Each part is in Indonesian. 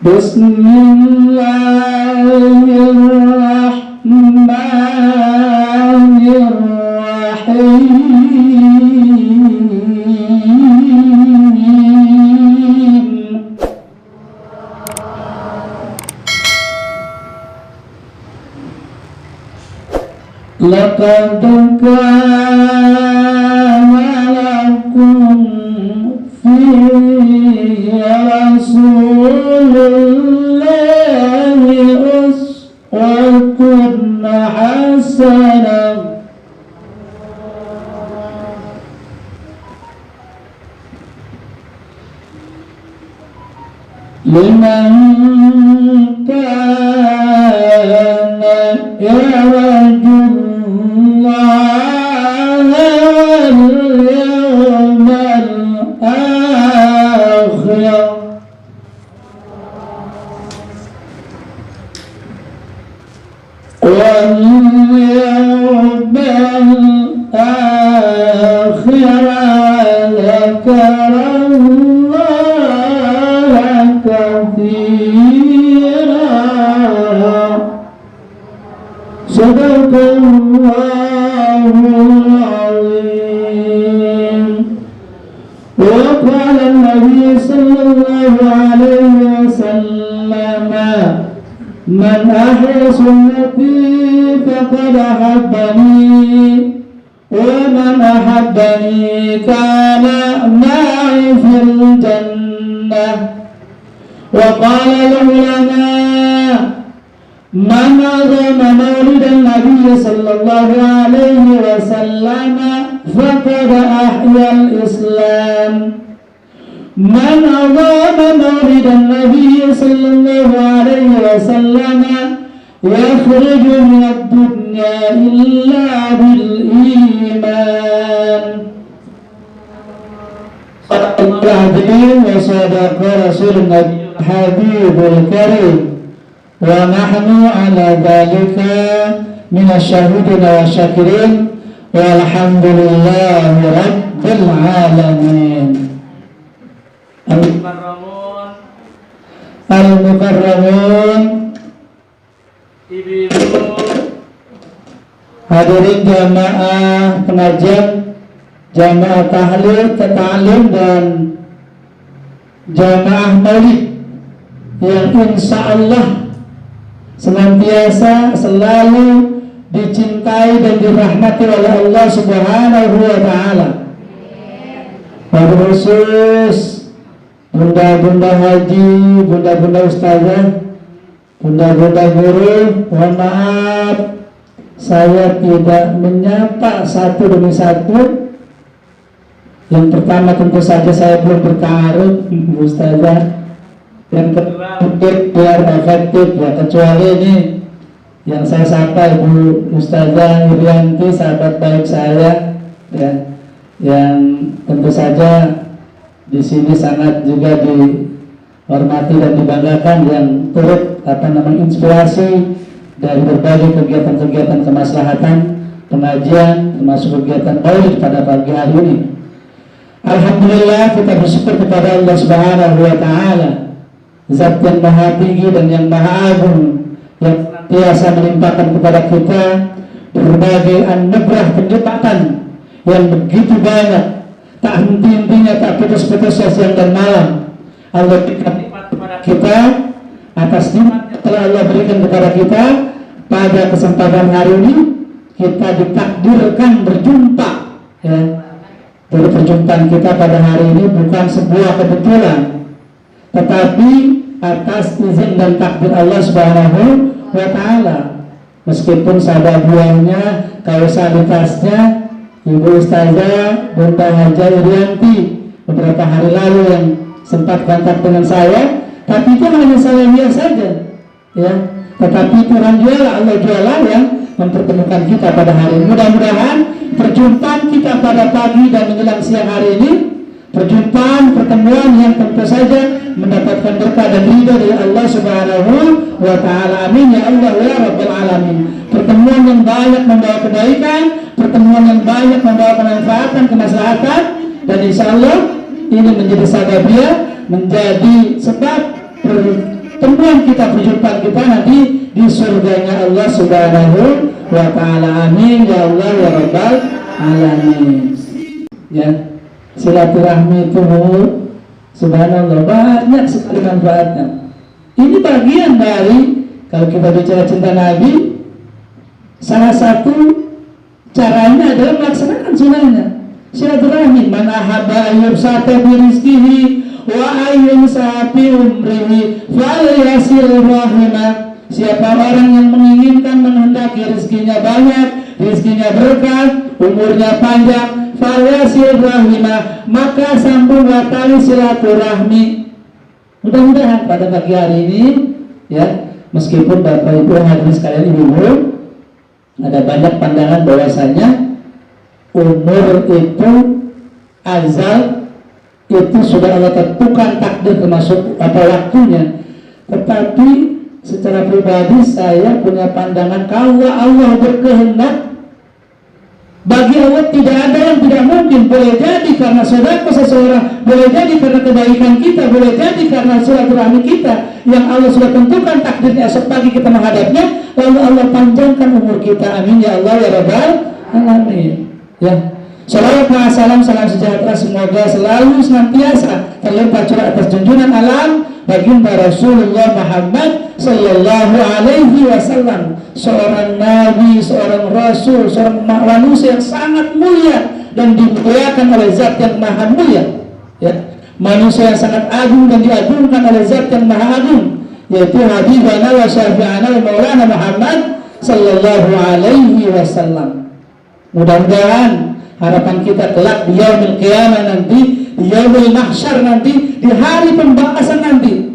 Bismillahirrahmanirrahim. Laqad kana lakum fi Rasulillahi uswatun hasanah liman kana yarjullaha wal yawmal akhir واليوم الآخر وذكر الله كثيرا صدق الله العظيم. وقال النبي صلى الله عليه وسلم من أحيا سنتي فقد أحبني ومن أحبني كان معي في الجنة. وقال العلماء من عظم مولد النبي صلى الله عليه وسلم فقد أحيا الإسلام. من عظم مولد النبي صلى الله عليه وسلم يخرج من الدنيا إلا بالإيمان. صدق العظيم وصدق رسولنا الحبيب الكريم ونحن على ذلك من الشاهدين والشاكرين والحمد لله رب العالمين. Al-Mukarramun, ibu-ibu, hadirin jamaah pengajian, jamaah tahlil, ta'lim dan jamaah maulid yang insya Allah senantiasa selalu dicintai dan dirahmati oleh Allah Subhanahu wa Ta'ala. Khusus bunda-bunda haji, bunda-bunda ustazah, bunda-bunda guru, mohon maaf saya tidak menyapa satu demi satu. Yang pertama tentu saja saya belum bertaaruf ustazah. Yang kedua mungkin biar efektif ya, kecuali ini yang saya sapa Ibu Ustazah Irianti, sahabat baik saya ya, yang tentu saja di sini sangat juga dihormati dan dibanggakan, yang turut inspirasi dari berbagai kegiatan-kegiatan kemaslahatan, pengajian, termasuk kegiatan maulid pada pagi hari ini. Alhamdulillah kita bersyukur kepada Allah Subhanahu wa Ta'ala, Zat yang maha tinggi dan yang maha agung, yang biasa melimpahkan kepada kita berbagai anugerah kenikmatan yang begitu banyak, tak henti-hentinya, tak putus-putusnya siang dan malam. Allah berikan nikmat kepada kita atas nikmat yang telah Allah berikan kepada kita. Pada kesempatan hari ini kita ditakdirkan berjumpa ya. Jadi perjumpaan kita pada hari ini bukan sebuah kebetulan, tetapi atas izin dan takdir Allah Subhanahu wa Ta'ala. Meskipun sahabat buahnya, kausalitasnya Ibu Ustazah Bunda Haja Irianti beberapa hari lalu yang sempat kontak dengan saya, tapi itu hanya saya lihat saja ya. Tetapi Tuhan jualah, Allah jualah yang mempertemukan kita pada hari ini. Mudah-mudahan perjumpaan kita pada pagi dan menjelang siang hari ini, pertemuan yang tentu saja mendapatkan berkah dan ridho dari Allah Subhanahu wa Ta'ala. Amin ya Allah ya Rabbal Alamin. Pertemuan yang banyak membawa kebaikan, pertemuan yang banyak membawa kemanfaatan, kemaslahatan, dan insya Allah ini menjadi sababnya, menjadi sebab pertemuan kita, perjumpaan kita nanti di surganya Allah Subhanahu wa Ta'ala. Amin ya Allah ya Rabbal alamin. Ya, silaturahmi itu subhanallah banyak sekali manfaatnya. Ini bagian dari, kalau kita bicara cinta Nabi, salah satu caranya adalah melaksanakan sunnahnya. Silaturahmi, man ahabba ayyubsata bi rizqihi wa ayyumsa fi umrihi falyasil rahimah. Siapa orang yang menginginkan, menghendaki rezekinya banyak, rezekinya berkah, umurnya panjang, falyasil rahimah, maka sambunglah tali silaturahmi. Mudah-mudahan pada pagi hari ini, ya, meskipun Bapak Ibu hadirin sekalian, Ibu-ibu, ada banyak pandangan bahwasanya umur itu azal, itu sudah Allah tentukan takdir termasuk waktunya. Tetapi secara pribadi saya punya pandangan, kalau Allah berkehendak, bagi Allah tidak ada yang tidak mungkin. Boleh jadi karena sedekah seseorang, boleh jadi karena kebaikan kita, boleh jadi karena silaturahmi kita yang Allah sudah tentukan takdirnya esok pagi kita menghadapnya, lalu Allah panjangkan umur kita. Amin ya Allah ya Rabbal alamin. Ya. Salawat wa salam, salam sejahtera semoga selalu senantiasa terlimpah curah atas junjungan alam baginda Rasulullah Muhammad sallallahu alaihi wasallam, seorang nabi, seorang rasul, seorang manusia yang sangat mulia dan dimuliakan oleh zat yang maha mulia, ya, manusia yang sangat agung dan diagungkan oleh zat yang maha agung, yaitu habibana wa syafi'ana wa maulana Muhammad sallallahu alaihi wasallam. Mudah-mudahan harapan kita kelak di yaumil qiyamah nanti, di yaumil mahsyar nanti, di hari pembahasan nanti,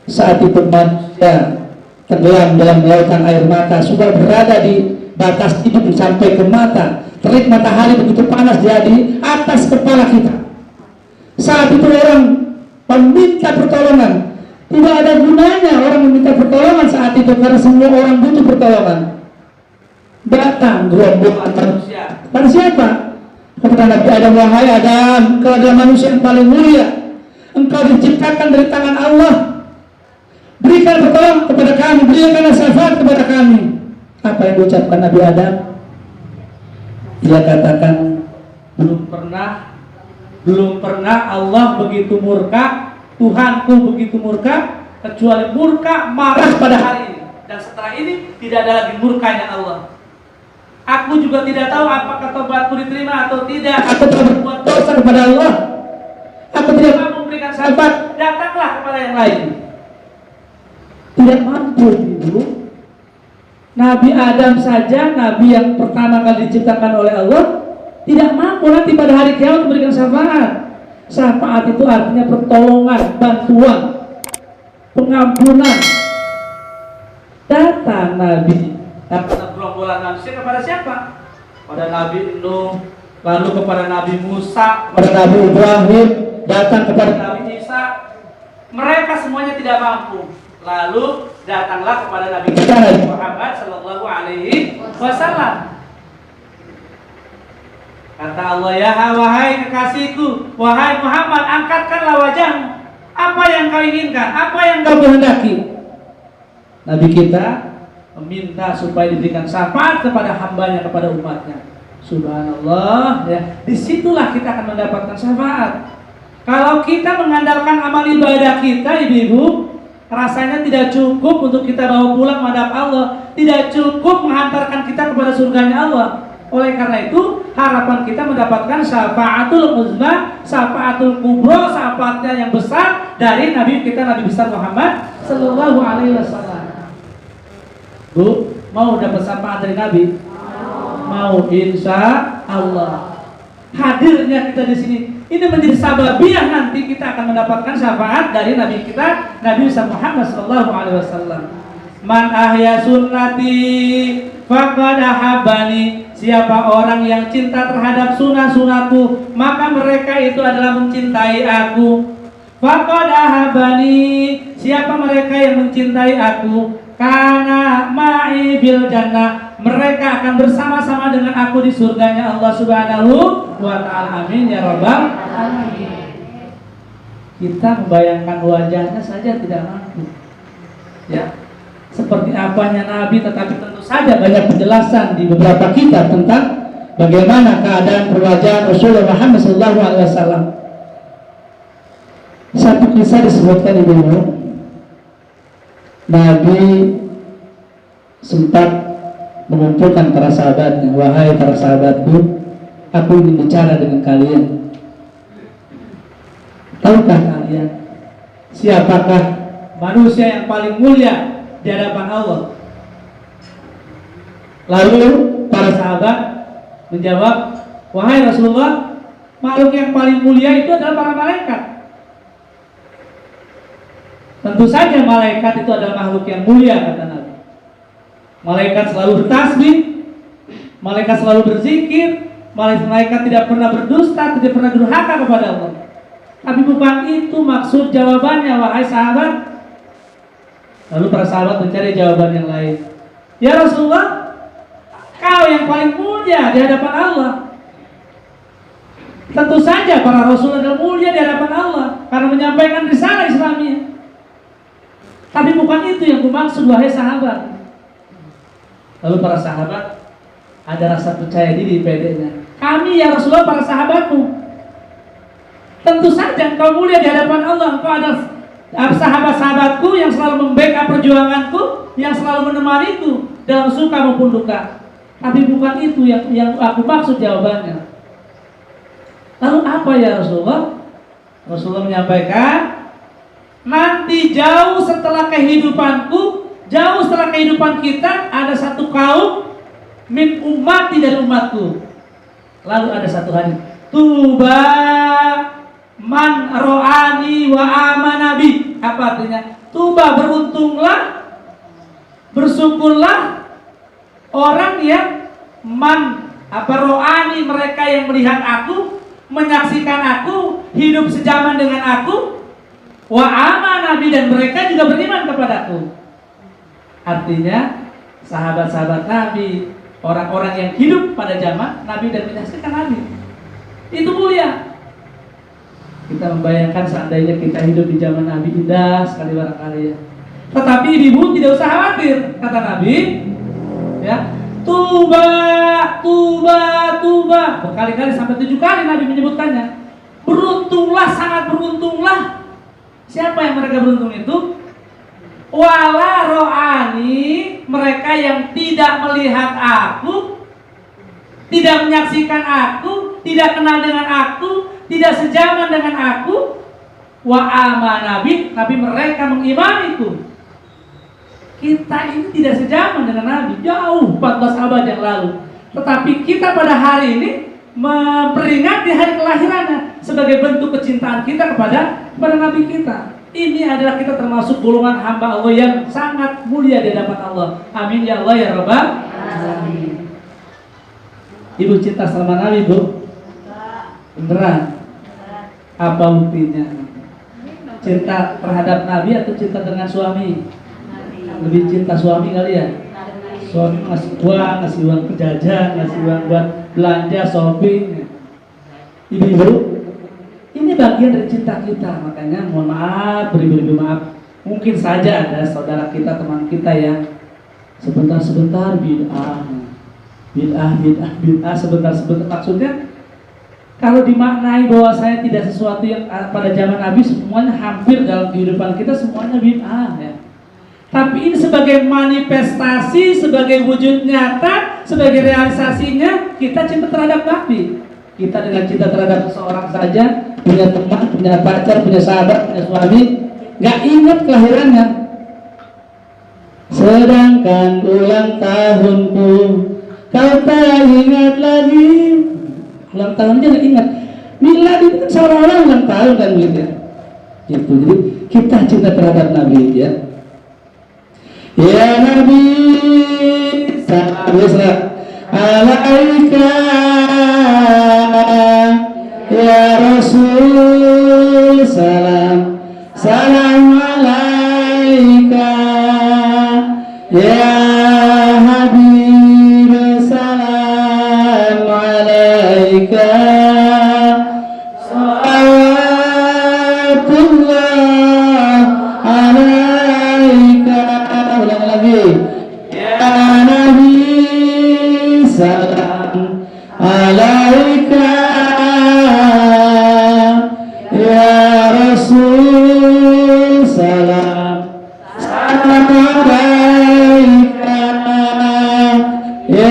saat itu manusia tenggelam dalam lautan air mata, sudah berada di batas hidup sampai ke mata, terik matahari begitu panas jadi atas kepala kita. Saat itu orang meminta pertolongan, tidak ada gunanya orang meminta pertolongan saat itu karena semua orang butuh pertolongan. Datang gerombolan manusia. Pada siapa? Kepada Nabi Adam, wahai Adam, engkau adalah manusia yang paling mulia. Engkau diciptakan dari tangan Allah. Berikan pertolongan kepada kami, berikan syafaat kepada kami. Apa yang diucapkan Nabi Adam? Dia katakan, belum pernah Allah begitu murka, Tuhanku begitu murka, kecuali murka marah pada hari ini. Dan setelah ini tidak ada lagi murkanya Allah. Aku juga tidak tahu apakah tobatku diterima atau tidak. Aku telah berbuat dosa kepada Allah. Aku tidak mampu memberikan syafaat. Datanglah kepada yang lain. Tidak mampu, Ibu. Nabi Adam saja, Nabi yang pertama kali diciptakan oleh Allah, tidak mampu nanti pada hari kiamat memberikan syafaat. Syafaat itu artinya pertolongan, bantuan, pengampunan. Datang Nabi, datang gerombolan manusia kepada siapa? Pada Nabi Nuh, lalu kepada Nabi Musa, kepada Nabi Ibrahim, datang kepada Nabi Isa. Mereka semuanya tidak mampu. Lalu datanglah kepada Nabi kita Nabi Muhammad sallallahu alaihi wasallam. Kata Allah, ya wahai kekasihku, wahai Muhammad, angkatkanlah wajahmu. Apa yang kau inginkan? Apa yang kau kehendaki? Nabi kita meminta supaya diberikan syafaat kepada hambanya, kepada umatnya. Subhanallah, ya. Disitulah kita akan mendapatkan syafaat. Kalau kita mengandalkan amal ibadah kita, ibu-ibu, rasanya tidak cukup untuk kita bawa pulang menghadap Allah, tidak cukup menghantarkan kita kepada surganya Allah. Oleh karena itu, harapan kita mendapatkan syafaatul uzma, syafaatul kubro, syafaatnya yang besar dari Nabi kita, Nabi besar Muhammad sallallahu alaihi wasallam. Bu, mau dapat syafaat dari Nabi? Mau, insya Allah. Hadirnya kita di sini ini menjadi sababiah nanti kita akan mendapatkan syafaat dari Nabi kita, Nabi Muhammad sallallahu alaihi wasallam. Man ahya sunnati faqad ahabbani. Siapa orang yang cinta terhadap sunnah-sunnahku, maka mereka itu adalah mencintai aku. Faqad ahabbani. Siapa mereka yang mencintai aku, kana ma'i bil jannah, mereka akan bersama-sama dengan aku di surganya Allah Subhanahu wa ta'ala. Amin ya rabbal alamin. Kita membayangkan wajahnya saja tidak mampu. Ya, seperti apanya Nabi, tetapi tentu saja banyak penjelasan di beberapa kitab tentang bagaimana keadaan perwajaan Rasulullah Muhammad SAW. Satu kisah disebutkan Ibu, Nabi sempat mengumpulkan para sahabatnya, wahai para sahabatku, aku ingin bicara dengan kalian. Tahukah kalian siapakah manusia yang paling mulia di hadapan Allah? Lalu para sahabat menjawab, wahai Rasulullah, makhluk yang paling mulia itu adalah para malaikat. Tentu saja malaikat itu adalah makhluk yang mulia, kata Nabi. Malaikat selalu bertasbih, malaikat selalu berzikir, malaikat tidak pernah berdusta, tidak pernah durhaka kepada Allah. Tapi bukan itu maksud jawabannya, wahai sahabat. Lalu para sahabat mencari jawaban yang lain. Ya Rasulullah, kau yang paling mulia di hadapan Allah. Tentu saja para Rasul adalah mulia di hadapan Allah karena menyampaikan risalah Islamiyah. Tapi bukan itu yang kumaksud, wahai sahabat. Lalu para sahabat ada rasa percaya diri pedenya. Kami ya Rasulullah para sahabatmu. Tentu saja engkau mulia di hadapan Allah. Engkau ada sahabat-sahabatku yang selalu membackup perjuanganku, yang selalu menemaniku dalam suka maupun duka. Tapi bukan itu yang aku maksud jawabannya. Lalu apa ya Rasulullah? Rasulullah menyampaikan, nanti jauh setelah kehidupanku, jauh setelah kehidupan kita, ada satu kaum min ummati dari umatku. Lalu ada satu hadis, tuba man ro'ani wa amanabi. Apa artinya? Tuba, beruntunglah, bersyukurlah orang yang ro'ani, mereka yang melihat aku, menyaksikan aku, hidup sejaman dengan aku, wa amanabi, dan mereka juga beriman kepadaku. Artinya sahabat-sahabat Nabi, orang-orang yang hidup pada zaman Nabi dan menyaksikan Nabi, itu mulia. Kita membayangkan seandainya kita hidup di zaman Nabi, indah sekali barangkali ya. Tetapi ibu tidak usah khawatir, kata Nabi, ya, tuba, tuba, tuba, berkali-kali sampai 7 kali Nabi menyebutkannya. Beruntunglah, sangat beruntunglah. Siapa yang mereka beruntung itu? Wala ro'ani, mereka yang tidak melihat aku, tidak menyaksikan aku, tidak kenal dengan aku, tidak sejaman dengan aku, wa amanabi, tapi mereka mengimaniku. Kita ini tidak sejaman dengan Nabi, jauh 14 abad yang lalu. Tetapi kita pada hari ini memperingati hari kelahirannya sebagai bentuk kecintaan kita kepada Nabi kita. Ini adalah kita termasuk golongan hamba Allah yang sangat mulia di hadapan Allah. Amin ya Allah ya Rabbal alamin. Ibu cinta sama Nabi, Bu? Beneran? Apa buktinya? Cinta terhadap Nabi atau cinta dengan suami? Lebih cinta suami kali ya? Suami ngasih uang ke jajan, ngasih uang buat belanja, shopping. Ibu-ibu, ini bagian dari cinta kita. Makanya mohon maaf, beribu-ribu maaf. Mungkin saja ada saudara kita, teman kita yang sebentar-sebentar bid'ah, sebentar-sebentar. Maksudnya kalau dimaknai bahwa saya tidak sesuatu yang pada zaman Nabi semuanya hampir dalam kehidupan kita semuanya bid'ah ya. Tapi ini sebagai manifestasi, sebagai wujud nyata, sebagai realisasinya kita cinta terhadap Nabi. Kita dengan cinta terhadap seseorang saja, punya teman, punya pacar, punya sahabat, punya suami, nggak ingat kelahirannya. Sedangkan ulang tahunku kau tak ingat lagi. Ulang tahun aja nggak ingat. Milad itu kan seorang-orang ulang tahun kan gitu ya. Gitu. Jadi kita cinta terhadap Nabi ya. Ya Nabi salam alaika, ya Rasul salam alaika, ya Habib salam alaika, salawatullah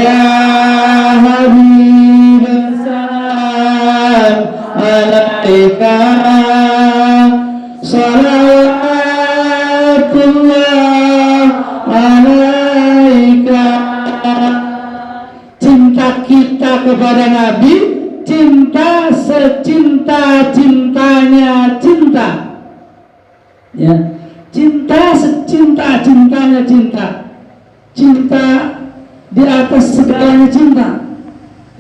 ya Habib salam alaika salawatullah alaika. Cinta kita kepada Nabi, cinta secinta-cintanya cinta, ya, cinta secinta-cintanya cinta, cinta di atas segalanya cinta,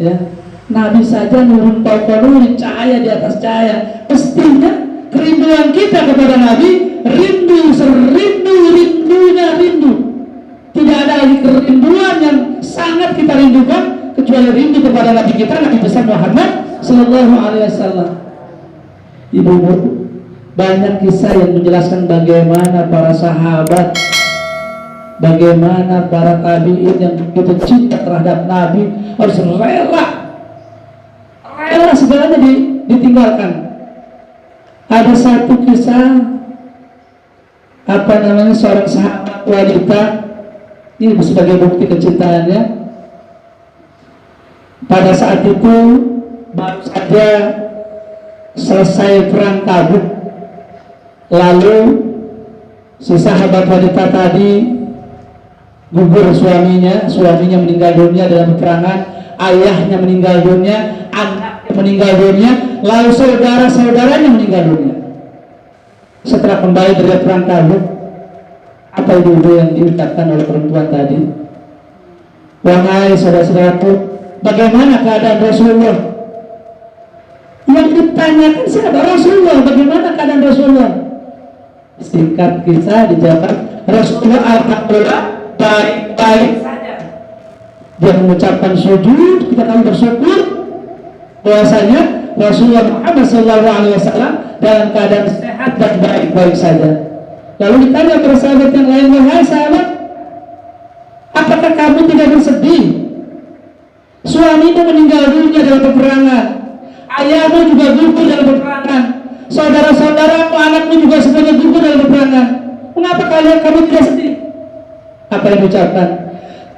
ya. Nabi saja nurun fauqa nuri, cahaya di atas cahaya. Mestinya kerinduan kita kepada Nabi rindu rindunya rindu. Tidak ada lagi kerinduan yang sangat kita rindukan kecuali rindu kepada Nabi kita, Nabi besar Muhammad Sallallahu Alaihi Wasallam. Ibu, banyak kisah yang menjelaskan bagaimana para sahabat, bagaimana para tabi'in yang begitu cinta terhadap Nabi harus rela segalanya ditinggalkan. Ada satu kisah seorang sahabat wanita, ini sebagai bukti kecintaannya. Pada saat itu baru saja selesai perang Tabuk, lalu si sahabat wanita tadi gugur suaminya meninggal dunia dalam peperangan, ayahnya meninggal dunia, anaknya meninggal dunia, lalu saudara-saudaranya meninggal dunia. Setelah kembali dari perang Tabuk, apa itu yang diucapkan oleh perempuan tadi? Wahai saudara-saudaraku, bagaimana keadaan Rasulullah? Yang ditanyakan siapa? Rasulullah. Bagaimana keadaan Rasulullah? Singkat kisah dijawab, Rasulullah alhamdulillah baik-baik saja. Dia mengucapkan sujud, kita akan bersyukur bahwasanya Rasulullah Muhammad SAW dalam keadaan sehat dan baik-baik saja. Lalu ditanya kepada sahabat yang lain, wahai sahabat, apakah kamu tidak bersedih? Suamimu meninggal dunia dalam peperangan, ayahmu juga gugur dalam peperangan, saudara-saudaramu, anakmu juga semuanya gugur dalam peperangan. Mengapa kamu tidak sedih? Apa yang diucapkan?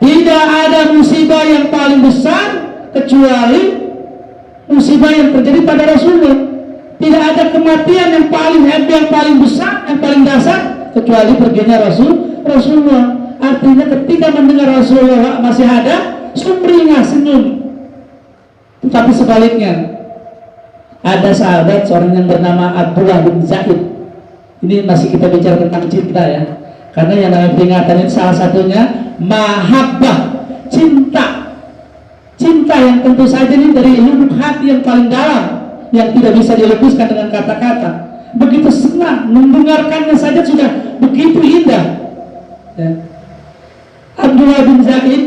Tidak ada musibah yang paling besar kecuali musibah yang terjadi pada Rasulullah. Tidak ada kematian yang paling hebat, yang paling besar, yang paling dasar kecuali perginya Rasulullah. Artinya ketika mendengar Rasulullah masih ada, sumringah senyum. Tetapi sebaliknya, ada sahabat seorang yang bernama Abdullah bin Zaid. Ini masih kita bicara tentang cinta ya. Karena yang namanya peringatan ini salah satunya mahabbah, cinta. Cinta yang tentu saja ini dari lubuk hati yang paling dalam, yang tidak bisa dilukiskan dengan kata-kata. Begitu senang, mendengarkannya saja sudah begitu indah ya. Abdullah bin Zaid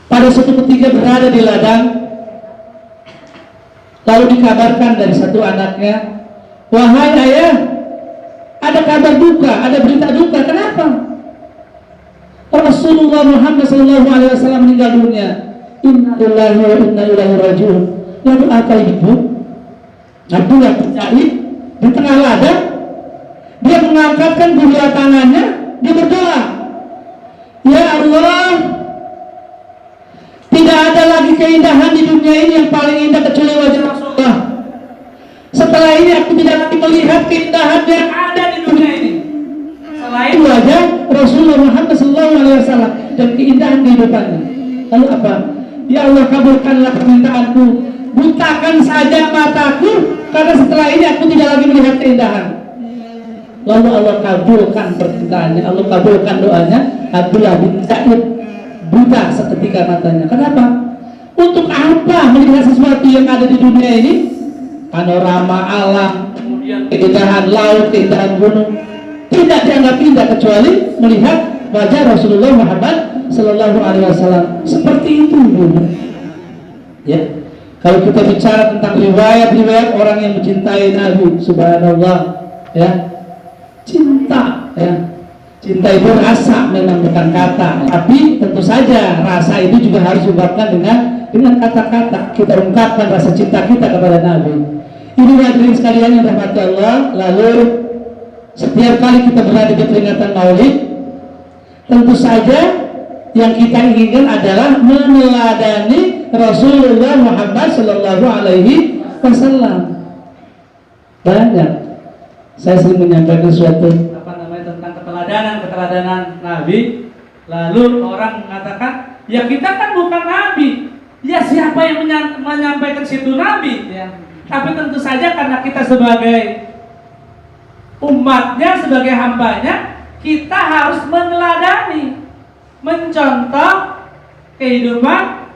pada suatu ketika berada di ladang, lalu dikabarkan dari satu anaknya, wahai ayah, ada kabar duka, ada berita duka. Kenapa? Rasulullah Muhammad SAW meninggal dunia. Inna lillahi wa inna ilaihi raji'un. Lalu apa ibu? Abdullah bin Zaid di tengah ladang, dia mengangkatkan kedua tangannya, dia berdoa, ya Allah, tidak ada lagi keindahan di dunia ini yang paling indah kecuali wajah Rasulullah. Setelah ini aku tidak lagi melihat keindahan yang ada di dunia ini selain wajah Rasulullah Muhammad SAW dan keindahan kehidupannya. Lalu apa? Ya Allah, kabulkanlah permintaanku, butakan saja mataku, karena setelah ini aku tidak lagi melihat keindahan. Lalu Allah kabulkan permintaannya, Allah kabulkan doanya. Abdullah bin Zaid buta seketika matanya. Kenapa? Untuk apa melihat sesuatu yang ada di dunia ini? Panorama alam, kemudian keindahan laut, keindahan gunung, tidak dianggap indah kecuali melihat wajah Rasulullah Muhammad Sallallahu Alaihi Wasallam. Seperti itu, ya. Kalau kita bicara tentang riwayat-riwayat orang yang mencintai Nabi, subhanallah, ya, cinta, ya. Cinta itu rasa, memang bukan kata. Tapi tentu saja rasa itu juga harus diungkapkan dengan kata-kata. Kita ungkapkan rasa cinta kita kepada Nabi. Ini hadirin sekalian yang rahmati Allah. Lalu setiap kali kita berada di peringatan Maulid, tentu saja yang kita inginkan adalah meneladani Rasulullah Muhammad Sallallahu Alaihi Wasallam. Banyak saya sering menyampaikan suatu tentang keteladanan Nabi, lalu orang mengatakan, ya kita kan bukan Nabi. Ya siapa yang menyampaikan situ Nabi? Ya. Tapi tentu saja karena kita sebagai umatnya, sebagai hambanya, kita harus meneladani, mencontoh kehidupan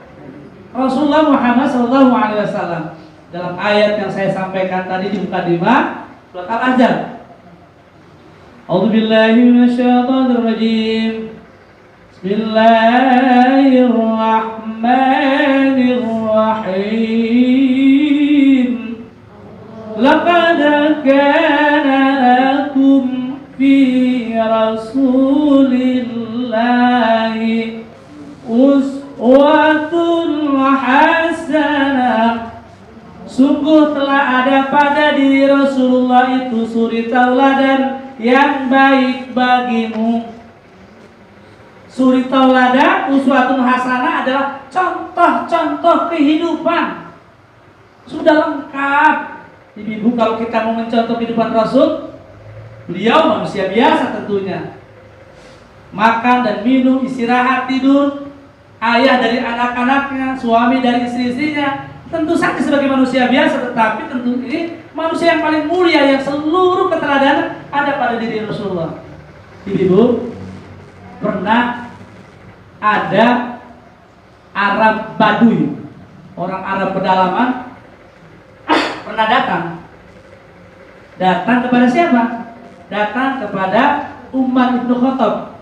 Rasulullah Muhammad SAW. Dalam ayat yang saya sampaikan tadi di mukadimah surat Al-Ahzab. A'udzubillahi minasyaitonirrajim. Bismillahirrahmanirrahim. Laqad kana lakum fi Rasulillahi uswatun hasanah. Sungguh telah ada pada diri Rasulullah itu suri tauladan yang baik bagimu. Suri tauladan, uswatun hasanah adalah contoh-contoh kehidupan. Sudah lengkap. Ibu, kalau kita mau mencontoh kehidupan Rasul, beliau manusia biasa tentunya. Makan dan minum, istirahat, tidur, ayah dari anak-anaknya, suami dari istri-istrinya. Tentu saja sebagai manusia biasa, tetapi tentu ini manusia yang paling mulia, yang seluruh keteladanan ada pada diri Rasulullah. Ibu, pernah ada Arab Baduy, orang Arab pedalaman, pernah datang kepada siapa? Datang kepada Umar ibn Khattab.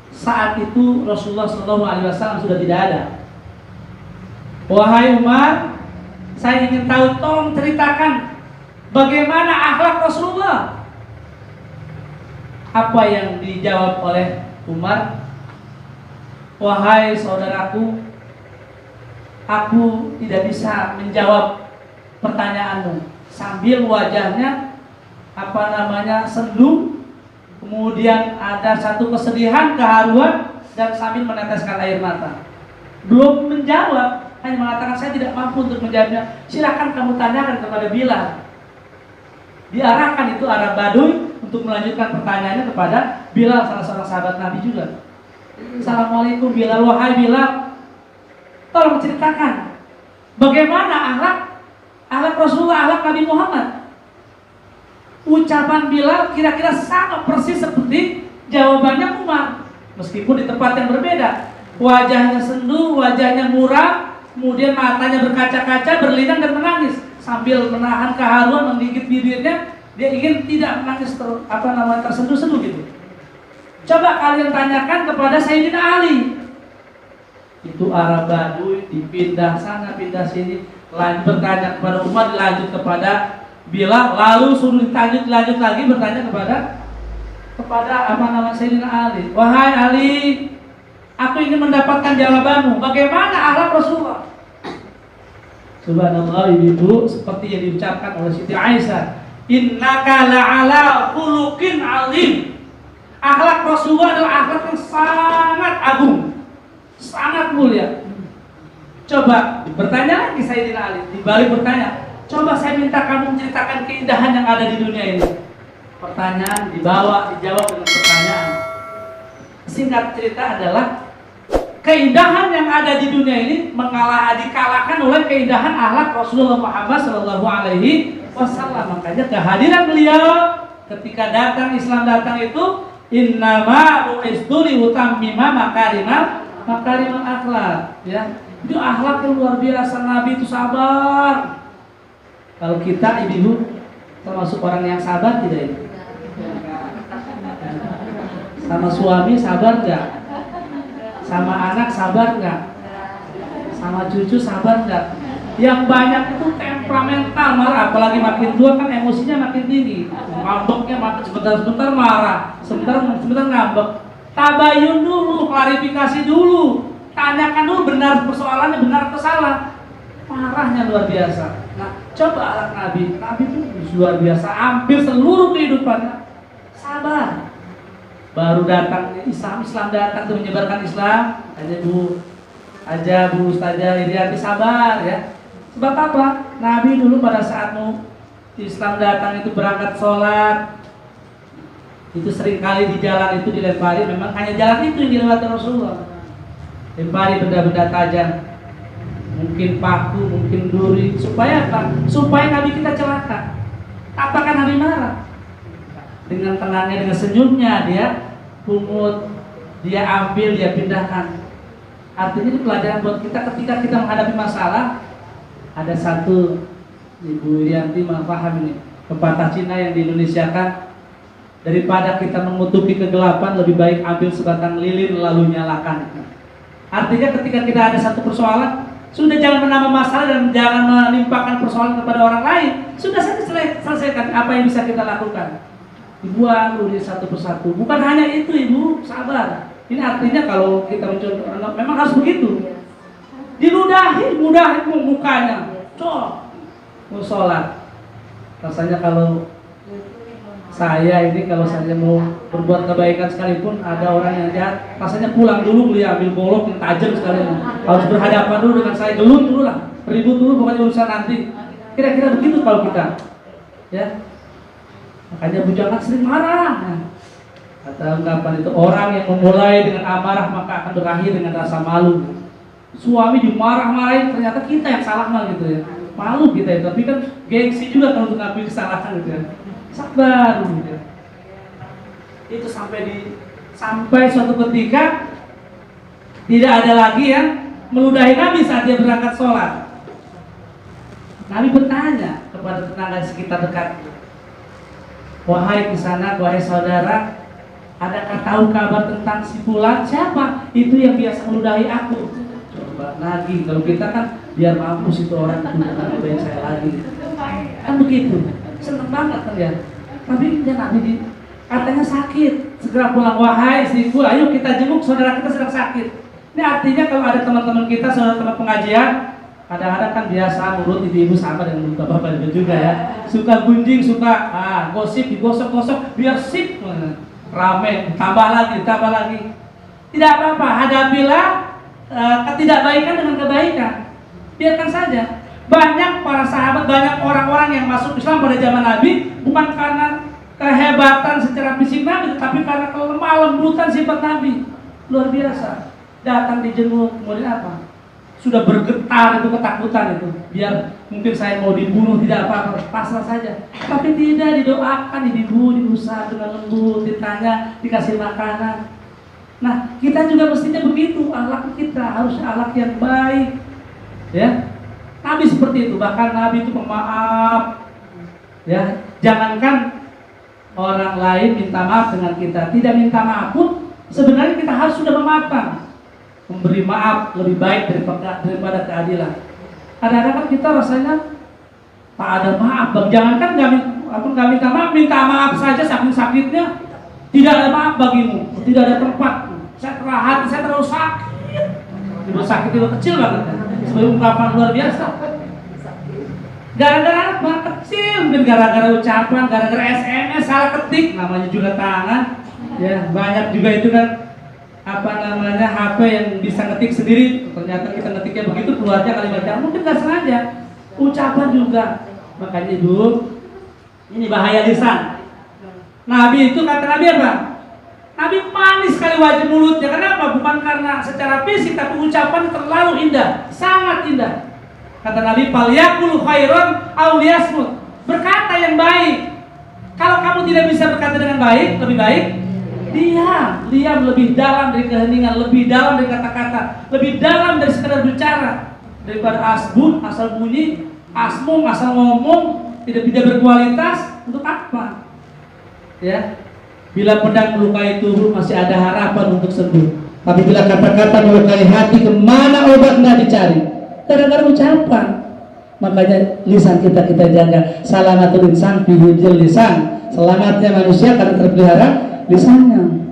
Saat itu Rasulullah SAW sudah tidak ada. Wahai Umar, saya ingin tahu, tolong ceritakan bagaimana akhlak Rasulullah. Apa yang dijawab oleh Umar? Wahai saudaraku, aku tidak bisa menjawab pertanyaanmu. Sambil wajahnya sendu, kemudian ada satu kesedihan, keharuan, dan sambil meneteskan air mata. Belum menjawab, hanya mengatakan saya tidak mampu untuk menjawabnya. Silakan kamu tanyakan kepada Bilal. Diarahkan itu Arab Baduy untuk melanjutkan pertanyaannya kepada Bilal, salah seorang sahabat Nabi juga. Assalamualaikum Bilal, wahai Bilal, tolong ceritakan bagaimana akhlak Rasulullah, akhlak Nabi Muhammad. Ucapan Bilal kira-kira sama persis seperti jawabannya Umar, meskipun di tempat yang berbeda. Wajahnya sendu, wajahnya muram, kemudian matanya berkaca-kaca, berlinang dan menangis sambil menahan keharuan, menggigit bibirnya. Dia ingin tidak menangis tersenduh-senduh gitu. Coba kalian tanyakan kepada Sayyidina Ali. Itu Arab Baduy dipindah sana pindah sini, lanjut bertanya kepada Umar, dilanjut kepada Bilal, lalu suruh lanjut lagi bertanya kepada Sayyidina Ali. Wahai Ali, aku ingin mendapatkan jawabanmu. Bagaimana akhlak Rasulullah? Subhanallah, ibu, seperti yang diucapkan oleh Siti Aisyah, innaka la'ala khuluqin azim. Akhlak Rasulullah adalah akhlak yang sangat agung, sangat mulia. Coba bertanya lagi Sayyidina Ali, dibalik bertanya, coba saya minta kamu menceritakan keindahan yang ada di dunia ini. Pertanyaan dijawab dengan pertanyaan. Singkat cerita adalah keindahan yang ada di dunia ini dikalahkan oleh keindahan akhlak Rasulullah Muhammad SAW. Makanya kehadiran beliau ketika Islam datang itu, innama bu'istu liutammima makarimal akhlak. Ya, itu akhlak yang luar biasa. Nabi itu sabar. Kalau kita ibu termasuk orang yang sabar tidak itu? Sama suami sabar nggak? Sama anak sabar nggak? Sama cucu sabar nggak? Yang banyak itu temperamental, marah, apalagi makin tua kan emosinya makin tinggi. Ngambeknya makin sebentar marah, sebentar ngambek. Tabayun dulu, klarifikasi dulu, tanyakan dulu benar persoalannya, benar atau salah. Marahnya luar biasa. Nah, coba akhlak Nabi itu luar biasa. Hampir seluruh kehidupannya sabar. baru datang Islam datang tuh menyebarkan Islam, Bu Ustazah Irianti sabar ya. Sebab apa? Nabi dulu pada saat mau Islam datang itu berangkat sholat, itu seringkali di jalan itu dilempari, memang hanya jalan itu yang dilewati Rasulullah. Lempari benda-benda tajam, mungkin paku, mungkin duri, supaya apa? Supaya Nabi kita celaka. Apakah Nabi marah? Dengan tenangnya, dengan senyumnya dia pungut, dia ambil, dia pindahkan. Artinya itu pelajaran buat kita ketika kita menghadapi masalah. Ada satu Ibu Irianti paham ini pepatah Cina yang diindonesiakan, daripada kita menutupi kegelapan lebih baik ambil sebatang lilin lalu nyalakan. Artinya ketika kita ada satu persoalan, sudah jangan menambah masalah dan jangan menimpakan persoalan kepada orang lain. Sudah saja selesaikan apa yang bisa kita lakukan. Dibuang dulu satu persatu. Bukan hanya itu Ibu, sabar. Ini artinya kalau kita mencontoh, memang harus begitu. Diludahi, mudahin mukanya. Mau sholat. Rasanya kalau saya mau berbuat kebaikan sekalipun ada orang yang jahat, rasanya pulang dulu beli ambil golok yang tajam sekali. Harus berhadapan dulu dengan saya, gelut dulu lah, ribut dulu, pokoknya urusan nanti. Kira-kira begitu kalau kita, ya. Makanya bujangan sering marah. Kata ungkapan itu, orang yang memulai dengan amarah maka akan berakhir dengan rasa malu. Suami dimarah-marahin, ternyata kita yang salah mah gitu ya. Malu kita itu, tapi kan gengsi juga kalau untuk ngakui kesalahan gitu ya. Sabar gitu ya. Itu sampai suatu ketika tidak ada lagi yang meludahi Nabi saat dia berangkat sholat. Nabi bertanya kepada tetangga sekitar dekat, wahai kisanak, wahai saudara, adakah tahu kabar tentang si fulan? Siapa? Itu yang biasa meludahi aku. Coba lagi, kalau kita kan biar mampus itu orang itu meludahi saya lagi. Kan begitu. Seneng banget kan ya. Tapi dia Nabi katanya sakit, segera pulang, wahai istriku, ayo kita jenguk saudara kita sedang sakit. Ini artinya kalau ada teman-teman kita, saudara-teman pengajian, kadang-kadang kan biasa mulut ibu-ibu sama dengan bapak-bapak juga ya, suka gunjing, suka gosip, digosok-gosok biar sip, rame, tambah lagi. Tidak apa-apa, hadapilah ketidakbaikan dengan kebaikan. Biarkan saja. Banyak para sahabat, banyak orang-orang yang masuk Islam pada zaman Nabi bukan karena kehebatan secara fisik Nabi, tetapi karena kelemah lembutan sifat Nabi. Luar biasa. Datang dijenguk, kemudian apa? Sudah bergetar itu, ketakutan itu. Biar mungkin saya mau dibunuh, tidak apa-apa, pasrah saja. Tapi tidak, didoakan, diusah dengan lembut, ditanya, dikasih makanan. Nah, kita juga mestinya begitu. Akhlak kita harus akhlak yang baik. Ya. Nabi seperti itu, bahkan Nabi itu pemaaf. Ya, jangankan orang lain minta maaf dengan kita, tidak minta maaf pun sebenarnya kita harus sudah memaafkan. Memberi maaf lebih baik daripada keadilan. Kadang-kadang kan kita rasanya tak ada maaf, Bang. Jangankan nggak minta maaf saja saking sakitnya, tidak ada maaf bagimu, tidak ada tempat. Saya terlalu saya terlalu sakit. Tiba sakit itu kecil banget. Sebelum ungkapan luar biasa. Gara-gara apa? Kecil, mungkin gara-gara ucapan, gara-gara SMS salah ketik, namanya juga tangan. Ya, banyak juga itu kan HP yang bisa ngetik sendiri. Ternyata kita ngetiknya begitu, keluarnya kalimat yang mungkin nggak sengaja. Ucapan juga. Makanya Ibu, ini bahaya lisan. Nabi itu kata Nabi apa? Nabi manis sekali wajah mulutnya. Kenapa? Bukan karena secara fisik, tapi ucapan terlalu indah, sangat indah. Kata Nabi, "Falyaqul khairan aw liyasmut." Berkata yang baik. Kalau kamu tidak bisa berkata dengan baik, lebih baik diam lebih dalam dari keheningan, lebih dalam dari kata-kata, lebih dalam dari sekedar bicara, daripada asbun, asal bunyi, asmung, asal ngomong, tidak berkualitas. Untuk apa? Ya. Bila pedang melukai tubuh masih ada harapan untuk sembuh. Tapi bila kata-kata melukai hati, kemana obatnya dicari? Gara-gara ucapan. Makanya lisan kita jaga. Salamatul insan fi hifdzil lisan. Selamatnya manusia karena terpelihara lisannya.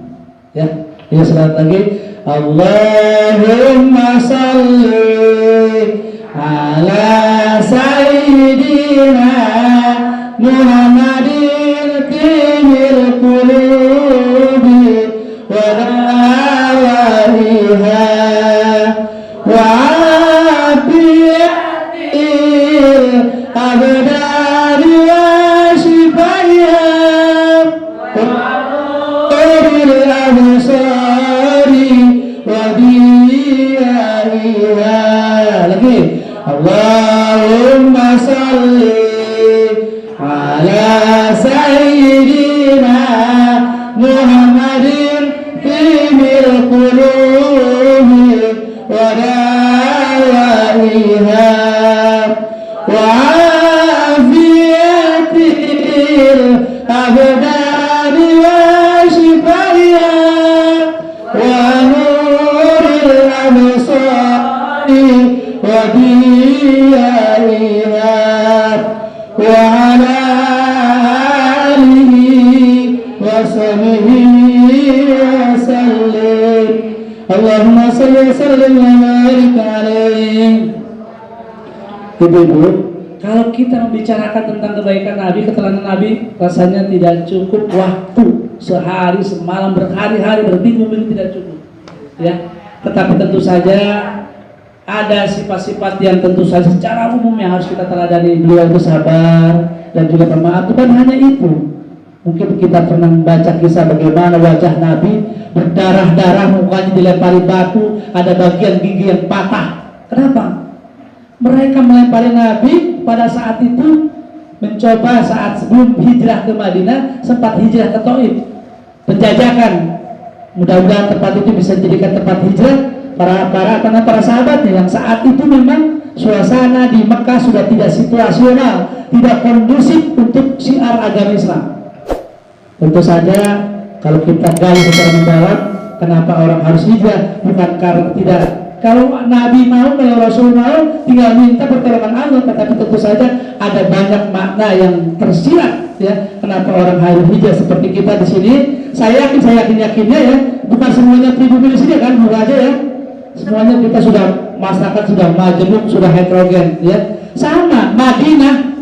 Ya, ya selamat lagi. Allahumma shalli ala sayyidina Muhammadin tibil qulubi ودوائها وعافية الأبدان وشفائها ونور الأبصار وضيائها. Lagi, Allahumma salli ala sayyidina Muhammadin timil qulubi wa dawaiha wa afiyatil abdani wa shifaiha wa nuril absari wa diyaiha wa ala alihi wa sahbihi wa sallim. Allahumma salli wa sallim wa barik alaihi. Ibu-ibu, kalau kita membicarakan tentang kebaikan Nabi, keterangan Nabi, rasanya tidak cukup waktu sehari semalam, berhari-hari, berminggu-minggu tidak cukup. Ya, tetapi tentu saja ada sifat-sifat yang tentu saja secara umum yang harus kita teladani. Beliau itu sabar dan juga pemaaf. Bukan hanya itu. Mungkin kita pernah membaca kisah bagaimana wajah Nabi berdarah-darah, mukanya dilempari batu, ada bagian gigi yang patah. Kenapa? Mereka melempari Nabi pada saat itu, mencoba saat sebelum hijrah ke Madinah, sempat hijrah ke Taif, penjajakan. Mudah-mudahan tempat itu bisa dijadikan tempat hijrah para sahabatnya yang saat itu memang suasana di Mekah sudah tidak situasional, tidak kondusif untuk syiar agama Islam. Tentu saja kalau kita gali secara mendalam, kenapa orang harus hijrah? Bukan karena tidak. Kalau Nabi mau, kalau Rasul mau, tinggal minta pertolongan Allah. Tetapi tentu saja ada banyak makna yang tersirat, ya. Kenapa orang harus hijrah seperti kita di sini? Saya yakinnya ya, bukan semuanya pribumi di sini kan, bukan aja ya. Semuanya kita sudah masyarakat sudah majemuk, sudah heterogen, ya. Sama Madinah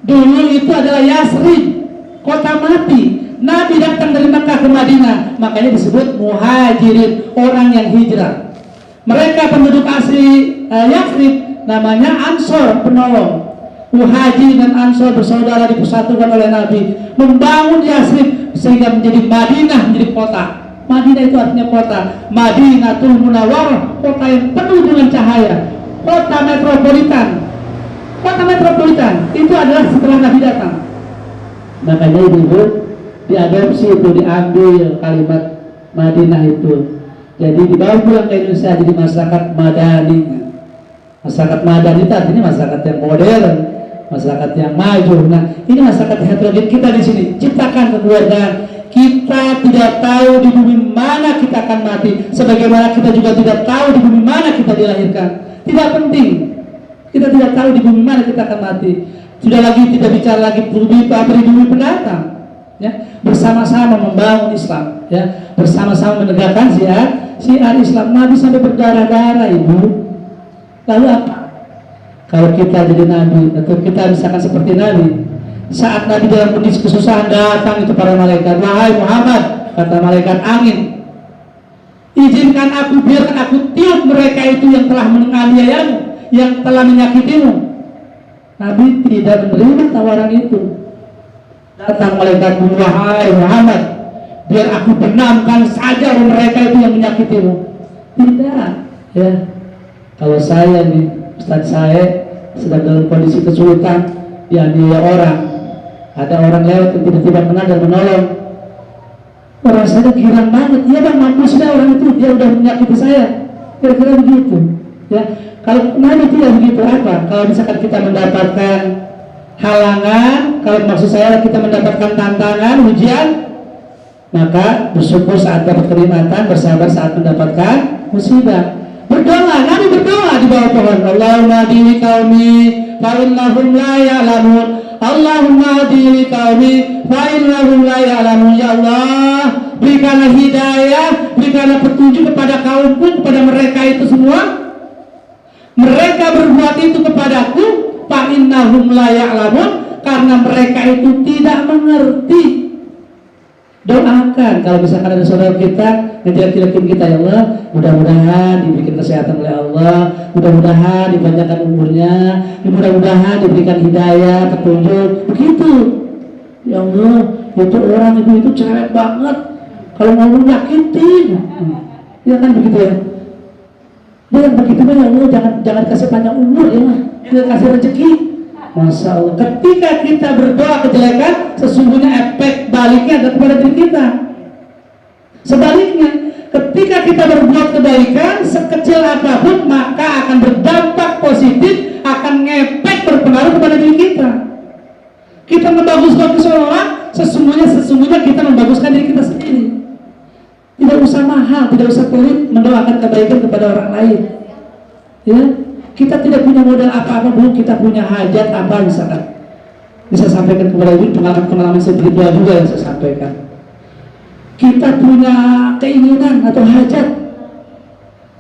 dulu itu adalah Yasrib, kota mati. Nabi datang dari Mekah ke Madinah, makanya disebut muhajirin, orang yang hijrah. Mereka penduduk asli Yathrib namanya Ansor, penolong. Muhajir dan Ansor bersaudara dipersatukan oleh Nabi, membangun Yathrib sehingga menjadi Madinah, menjadi kota. Madinah itu artinya kota. Madinatul Munawwarah, kota yang penuh dengan cahaya, kota metropolitan. Kota metropolitan itu adalah setelah Nabi datang. Makanya ibu diadopsi itu, diambil kalimat Madinah itu. Jadi dibawa pulang ke Indonesia jadi masyarakat Madani. Masyarakat Madani itu artinya masyarakat yang modern, masyarakat yang maju. Nah, ini masyarakat heterogen kita di sini. Ciptakan kekeluargaan. Kita tidak tahu di bumi mana kita akan mati, sebagaimana kita juga tidak tahu di bumi mana kita dilahirkan. Tidak penting. Kita tidak tahu di bumi mana kita akan mati. Sudah lagi tidak bicara lagi bumi pendatang. Ya, bersama-sama membangun Islam, ya, bersama-sama menegakkan syiar Islam. Nabi sampai berdarah-darah, ibu. Lalu apa? Kalau kita jadi Nabi, atau kita misalkan seperti Nabi, saat Nabi dalam kondisi kesusahan datang itu para malaikat, wahai Muhammad, kata malaikat angin, izinkan aku, biarkan aku tiup mereka itu yang telah menganiayamu, yang telah menyakitimu. Nabi tidak menerima tawaran itu. Datang malaikat, wahai Muhammad, biar aku benamkan saja mereka itu yang menyakitimu. Tidak, ya. Kalau saya nih, Ustaz saya sedang dalam kondisi kesulitan, dianiaya orang, ada orang lewat yang tidak kenal dan menolong. Orang saya girang banget, iya bang, mampusnya orang itu, dia udah menyakiti saya. Kira-kira begitu, ya. Kalau Nabi tidak begitu, apa? Kalau misalkan kita mendapatkan halangan, kalau maksud saya kita mendapatkan tantangan, ujian, maka bersyukur saat dapat kenikmatan, bersabar saat mendapatkan musibah. Berdoa, Nabi berdoa di bawah pohon. Allahumma hdi qaumi fa innahum la ya'lamun. Allahumma hdi qaumi fa innahum la ya'lamun. Ya Allah, berikanlah hidayah, berikanlah petunjuk kepada kaumku, kepada mereka itu semua. Mereka berbuat itu kepadaku, fa innahum la ya'lamun, karena mereka itu tidak mengerti. Doakan kalau misalkan ada saudara kita ngejelek-jelekin kita, ya Allah, mudah-mudahan diberikan kesehatan oleh Allah, mudah-mudahan dipanjangkan umurnya, mudah-mudahan diberikan hidayah, petunjuk, begitu. Ya Allah, itu orang itu cerewet banget, kalau ngomong nyakitin, ya kan begitu ya. Dia yang begitu ya Allah, jangan kasih panjang umur ya Allah, jangan kasih rezeki. Masya Allah, ketika kita berdoa kejelekan, sesungguhnya efek baliknya ada kepada diri kita. Sebaliknya, ketika kita berbuat kebaikan sekecil apapun, maka akan berdampak positif, akan ngefek berpengaruh kepada diri kita. Kita membagus-bagus orang, sesungguhnya kita membaguskan diri kita sendiri. Tidak usah mahal, tidak usah pelit mendoakan kebaikan kepada orang lain. Ya, kita tidak punya modal apa-apa, belum kita punya hajat apa misalkan. Bisa sampaikan kepada ibu pengalaman spiritual juga yang saya sampaikan. Kita punya keinginan atau hajat,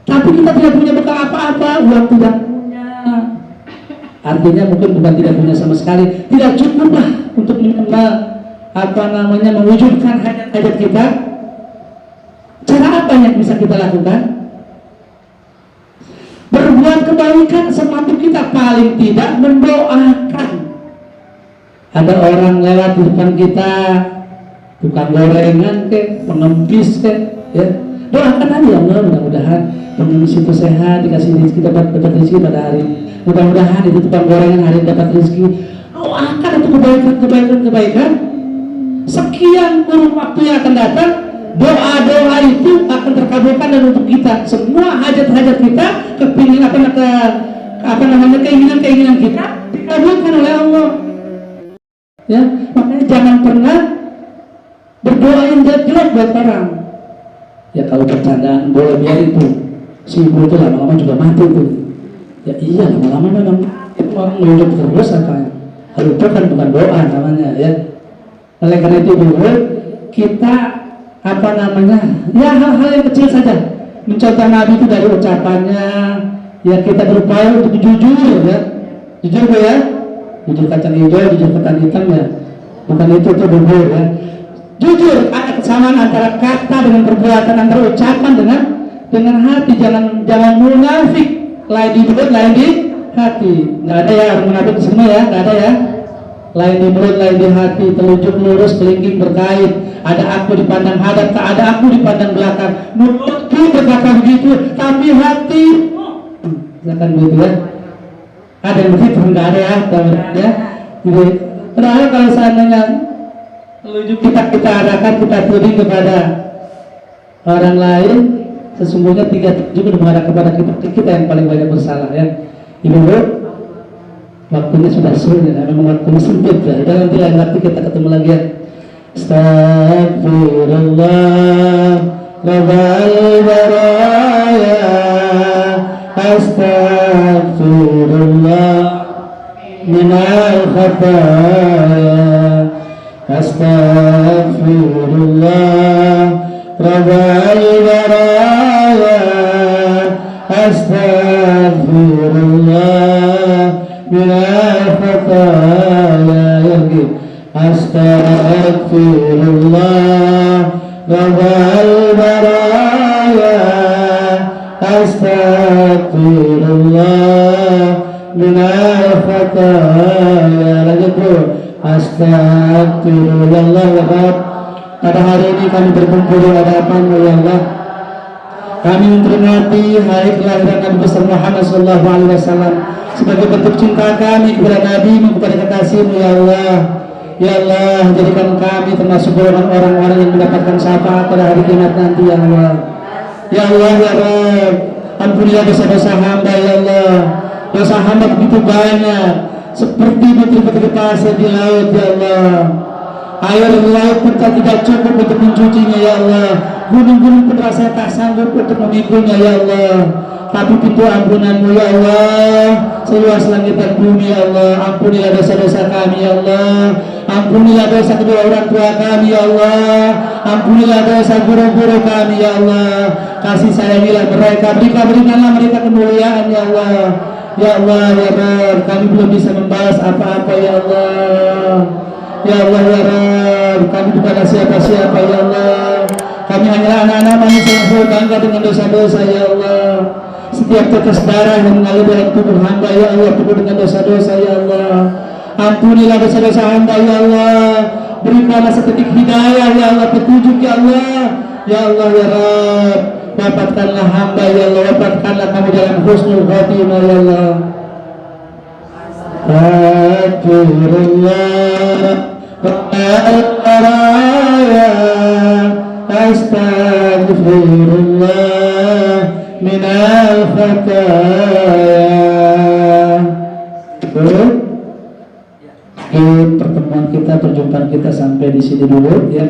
tapi kita tidak punya bekal apa-apa, uang tidak punya. Artinya mungkin bukan tidak punya sama sekali, tidak cukup lah untuk mewujudkan hajat kita. Cara apa yang bisa kita lakukan? Berbuat kebaikan semampu kita, paling tidak mendoakan. Ada orang lewat di depan kita, tukang gorengan ke, pengemis ke, ya, doakan aja, ya Allah, mudah-mudahan pengemis itu sehat, dikasih rezeki, dapat rezeki pada hari. Mudah-mudahan itu tukang gorengan hari dapat rezeki. Doakan itu kebaikan. Sekian kurun waktu yang akan datang, doa-doa itu akan terkabulkan dan untuk kita semua hajat-hajat kita, keinginan-keinginan kita dikabulkan oleh Allah. Ya, makanya jangan pernah berdoa yang jelek buat orang. Ya kalau bercandaan boleh, biar itu si ibu itu lama-lama juga mati tuh. Ya iya, lama-lama memang itu orang hidup terus apa. Kalau itu kan bukan doa namanya, ya. Oleh karena itu dulu kita ya hal-hal yang kecil saja mencontoh Nabi itu dari ucapannya, ya kita berupaya untuk jujur, ya jujur ya, jujur kacang hijau, jujur ketan hitam, ya bukan itu bubur, ya jujur. Ada kesamaan antara kata dengan perbuatan, antara ucapan dengan hati. Jangan munafik, lain di mulut lain di hati. Nggak ada ya orang munafik semua, ya nggak ada ya. Lain di mulut, lain di hati, telunjuk lurus, kelingking berkait. Ada aku dipandang hadap, tak ada aku dipandang belakang. Mulutku berkata begitu, tapi hati, misalkan begitu ya. Ada yang begitu, enggak ada ya, ya. Jadi, padahal kalau seandainya telunjuk kita arahkan, kita tuding kepada orang lain, sesungguhnya 3 tunjuk mengarah kepada kita yang paling banyak bersalah, ya. Ibu, waktunya sudah sulit, ya. Memang waktunya sempit, ya. Dan nanti lain waktu kita ketemu lagi, ya. Astaghfirullah Rabbal baraya, astaghfirullah minal khataya, astaghfirullah Rabbal baraya, astaghfirullah minal khataya. Astaghfirullah Rabbal baraya, astaghfirullah minal khataya. Lanjut Bu. Astaghfirullah. Pada hari ini kami berkumpul di hadapan ya Allah. Kami memperingati hari kelahiran Nabi besar Muhammad SAW sebagai bentuk cinta kami kepada Nabi, kepada kekasih-Mu ya Allah. Ya Allah, jadikan kami termasuk golongan orang-orang yang mendapatkan syafaat pada hari kiamat nanti ya Allah. Ya Allah, ya Rabb, ampunilah dosa-dosa hamba ya Allah. Dosa hamba begitu banyak, seperti butir-butir pasir di laut ya Allah. Air di laut pun tidak cukup untuk mencucinya ya Allah. Gunung-gunung pun rasanya tak sanggup untuk memikulnya ya Allah. Tapi pintu ampunan-Mu ya Allah seluas langit dan bumi ya Allah. Ampunilah dosa-dosa kami ya Allah. Ampunilah dosa kedua orang tua kami ya Allah. Ampunilah dosa guru-guru kami ya Allah. Kasih sayangilah mereka, berikanlah mereka kemuliaan ya Allah. Ya Allah ya Rabb, kami belum bisa membalas apa-apa ya Allah. Ya Allah ya Rabb, kami bukanlah siapa-siapa ya Allah. Kami hanyalah anak-anak manusia yang berbangga dengan dosa-dosa ya Allah. Setiap tetes darah yang mengalir dalam tubuh hamba ya Allah penuh dengan dosa-dosa ya Allah. Ampunilah dosa-dosa hamba ya Allah. Berikanlah seketik hidayah ya Allah, petunjuk ya Allah. Ya Allah ya Rabb, dapatkanlah hamba ya Allah, dapatkanlah kami dalam husnul khatimah ya Allah. Astaghfirullah Astaghfirullah minal khataya. Pertemuan kita, perjumpaan kita sampai di sini dulu ya.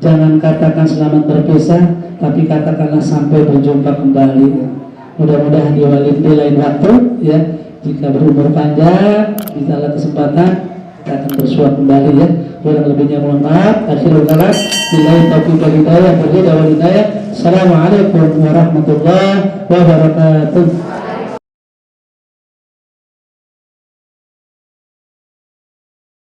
Jangan katakan selamat berpisah, tapi katakanlah sampai berjumpa kembali ya. Mudah-mudahan di lain waktu ya. Jika berumur panjang, bisa ada kesempatan kita akan bersua kembali ya. Kurang lebihnya mohon maaf. Akhirul kalam, billahi taufiq wal hidayah, Assalamualaikum warahmatullahi wabarakatuh.